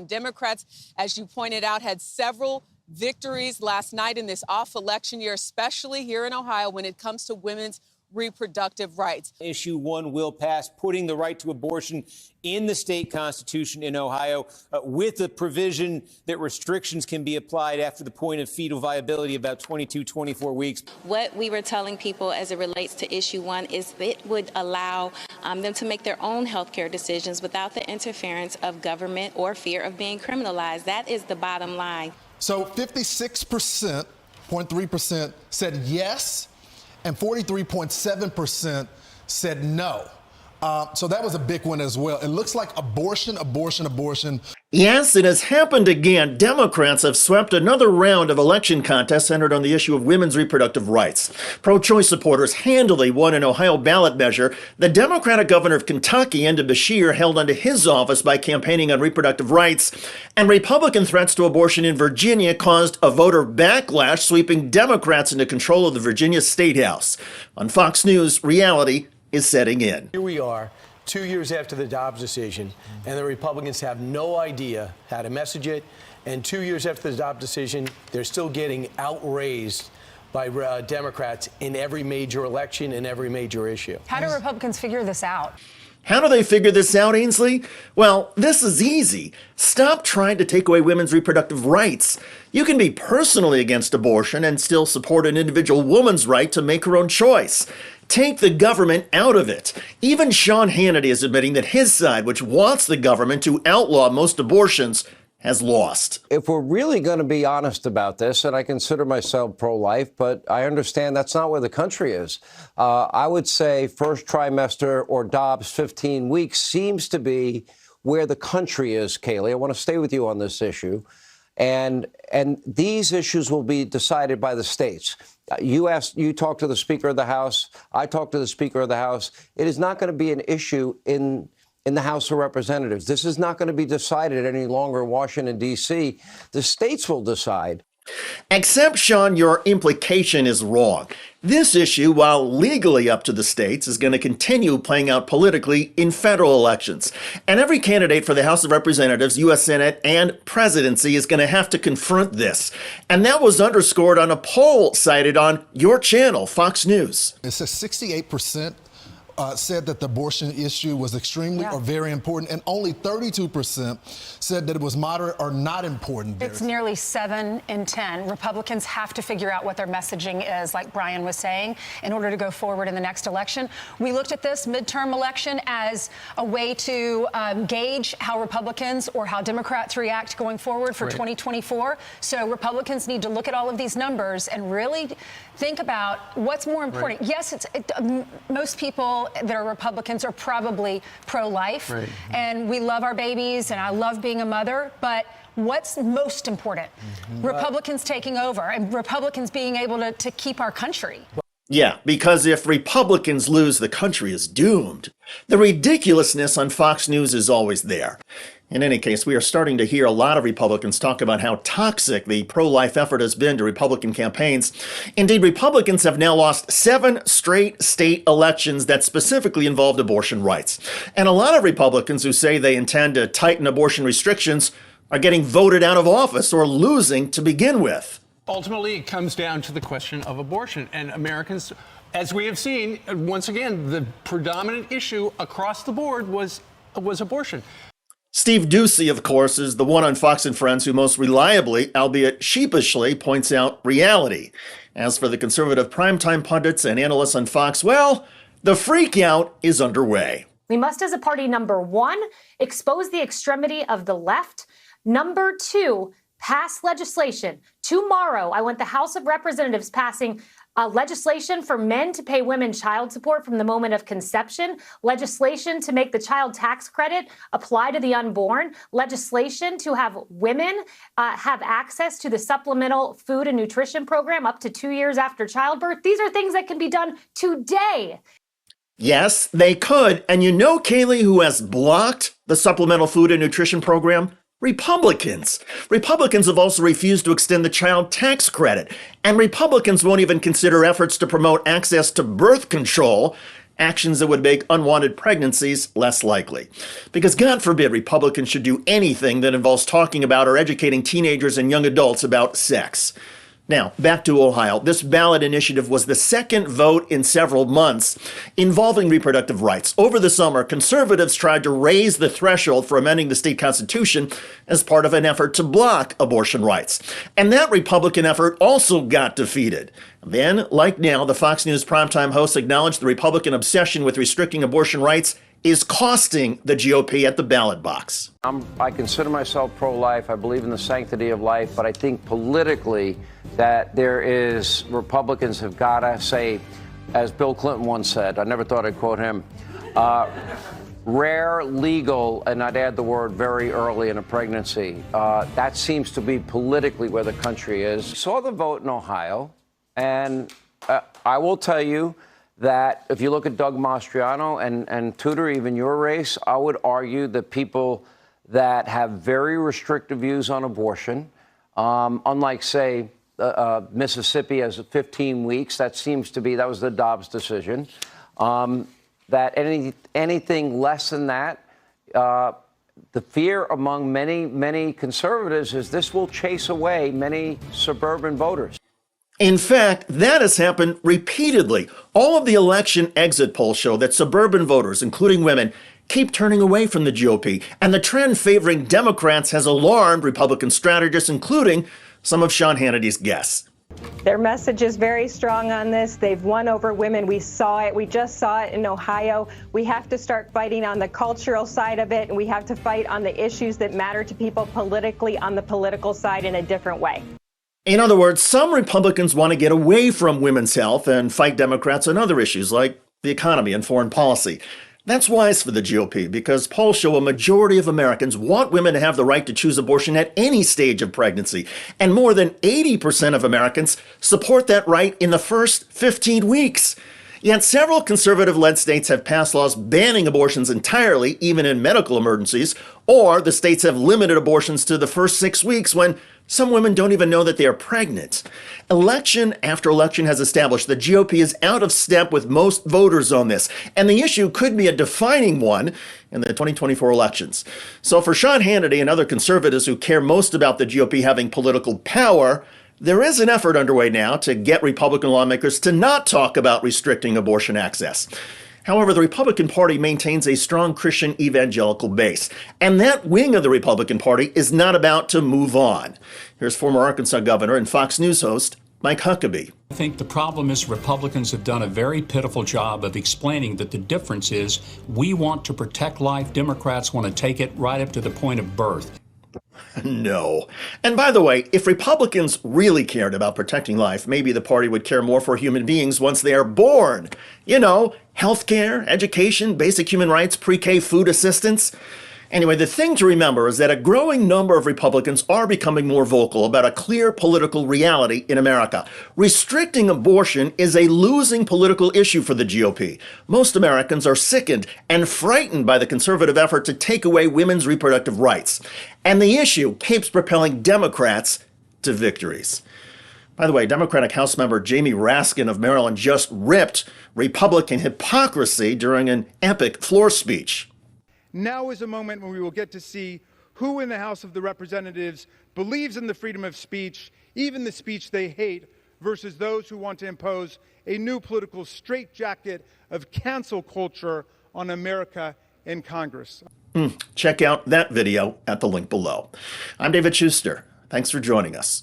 abortion. Democrats, as you pointed out, had several victories last night in this off-election year, especially here in Ohio when it comes to women's reproductive rights. Issue 1 will pass, putting the right to abortion in the state constitution in Ohio, with the provision that restrictions can be applied after the point of fetal viability, about 22, 24 weeks. What we were telling people as it relates to issue 1 is it would allow them to make their own health care decisions without the interference of government or fear of being criminalized. That is the bottom line. So 56%, 0.3% said yes, and 43.7% said no. So that was a big one as well. It looks like abortion. Yes, it has happened again. Democrats have swept another round of election contests centered on the issue of women's reproductive rights. Pro-choice supporters handily won an Ohio ballot measure. The Democratic governor of Kentucky, Andy Beshear, held onto his office by campaigning on reproductive rights. And Republican threats to abortion in Virginia caused a voter backlash, sweeping Democrats into control of the Virginia State House. On Fox News, reality is setting in. Here we are, 2 years after the Dobbs decision, and the Republicans have no idea how to message it. And 2 years after the Dobbs decision, they're still getting outraised by Democrats in every major election and every major issue. How do Republicans figure this out? How do they figure this out, Ainsley? Well, this is easy. Stop trying to take away women's reproductive rights. You can be personally against abortion and still support an individual woman's right to make her own choice. Take the government out of it. Even Sean Hannity is admitting that his side, which wants the government to outlaw most abortions, has lost. If we're really going to be honest about this, and I consider myself pro-life, but I understand that's not where the country is. I would say first trimester or Dobbs 15 weeks seems to be where the country is, Kayleigh. I want to stay with you on this issue. And these issues will be decided by the states. You talked to the Speaker of the House. I talked to the Speaker of the House. It is not going to be an issue in the House of Representatives. This is not going to be decided any longer in Washington, D.C. The states will decide. Except, Sean, your implication is wrong. This issue, while legally up to the states, is going to continue playing out politically in federal elections. And every candidate for the House of Representatives, U.S. Senate, and presidency is going to have to confront this. And that was underscored on a poll cited on your channel, Fox News. It says 68% said that the abortion issue was extremely or very important, and only 32% said that it was moderate or not important. It's nearly 7 in 10. Republicans have to figure out what their messaging is, like Brian was saying, in order to go forward in the next election. We looked at this midterm election as a way to gauge how Republicans or how Democrats react going forward for 2024. So Republicans need to look at all of these numbers and really think about what's more important. Yes, most people that are Republicans are probably pro-life, and we love our babies, and I love being a mother, but what's most important? Republicans taking over and Republicans being able to keep our country. Yeah, because if Republicans lose, the country is doomed. The ridiculousness on Fox News is always there. In any case, we are starting to hear a lot of Republicans talk about how toxic the pro-life effort has been to Republican campaigns. Indeed, Republicans have now lost 7 straight state elections that specifically involved abortion rights. And a lot of Republicans who say they intend to tighten abortion restrictions are getting voted out of office or losing to begin with. Ultimately, it comes down to the question of abortion. And Americans, as we have seen, once again, the predominant issue across the board was abortion. Steve Doocy, of course, is the one on Fox and Friends who most reliably, albeit sheepishly, points out reality. As for the conservative primetime pundits and analysts on Fox, well, the freakout is underway. We must, as a party, number 1, expose the extremity of the left. Number 2, pass legislation. Tomorrow, I want the House of Representatives passing legislation for men to pay women child support from the moment of conception, legislation to make the child tax credit apply to the unborn, legislation to have women have access to the supplemental food and nutrition program up to 2 years after childbirth. These are things that can be done today. Yes, they could. And you know, Kayleigh, who has blocked the supplemental food and nutrition program? Republicans. Republicans have also refused to extend the child tax credit. And Republicans won't even consider efforts to promote access to birth control. actions that would make unwanted pregnancies less likely. Because God forbid Republicans should do anything that involves talking about or educating teenagers and young adults about sex. Now, back to Ohio. This ballot initiative was the second vote in several months involving reproductive rights. Over the summer, conservatives tried to raise the threshold for amending the state constitution as part of an effort to block abortion rights. And that Republican effort also got defeated. Then, like now, the Fox News primetime host acknowledged the Republican obsession with restricting abortion rights is costing the GOP at the ballot box. I consider myself pro-life. I believe in the sanctity of life, but I think politically that Republicans have got to say, as Bill Clinton once said, I never thought I'd quote him, rare, legal, and I'd add the word very early in a pregnancy. That seems to be politically where the country is. Saw the vote in Ohio, and I will tell you that if you look at Doug Mastriano and Tudor, even your race, I would argue that people that have very restrictive views on abortion, unlike, say, Mississippi has 15 weeks, that was the Dobbs decision, that anything less than that, the fear among many conservatives is this will chase away many suburban voters. In fact, that has happened repeatedly. All of the election exit polls show that suburban voters, including women, keep turning away from the GOP, and the trend favoring Democrats has alarmed Republican strategists, including some of Sean Hannity's guests. Their message is very strong on this. They've won over women. We saw it. We just saw it in Ohio. We have to start fighting on the cultural side of it, and we have to fight on the issues that matter to people politically on the political side in a different way. In other words, some Republicans want to get away from women's health and fight Democrats on other issues like the economy and foreign policy. That's wise for the GOP because polls show a majority of Americans want women to have the right to choose abortion at any stage of pregnancy. And more than 80% of Americans support that right in the first 15 weeks. Yet several conservative-led states have passed laws banning abortions entirely, even in medical emergencies, or the states have limited abortions to the first 6 weeks when some women don't even know that they are pregnant. Election after election has established the GOP is out of step with most voters on this, and the issue could be a defining one in the 2024 elections. So for Sean Hannity and other conservatives who care most about the GOP having political power, there is an effort underway now to get Republican lawmakers to not talk about restricting abortion access. However, the Republican Party maintains a strong Christian evangelical base, and that wing of the Republican Party is not about to move on. Here's former Arkansas governor and Fox News host Mike Huckabee. I think the problem is Republicans have done a very pitiful job of explaining that the difference is we want to protect life. Democrats want to take it right up to the point of birth. No. And by the way, if Republicans really cared about protecting life, maybe the party would care more for human beings once they are born. You know, healthcare, education, basic human rights, pre-K food assistance. Anyway, the thing to remember is that a growing number of Republicans are becoming more vocal about a clear political reality in America. Restricting abortion is a losing political issue for the GOP. Most Americans are sickened and frightened by the conservative effort to take away women's reproductive rights. And the issue keeps propelling Democrats to victories. By the way, Democratic House member Jamie Raskin of Maryland just ripped Republican hypocrisy during an epic floor speech. Now is a moment when we will get to see who in the House of the Representatives believes in the freedom of speech, even the speech they hate, versus those who want to impose a new political straitjacket of cancel culture on America and Congress. Check out that video at the link below. I'm David Shuster. Thanks for joining us.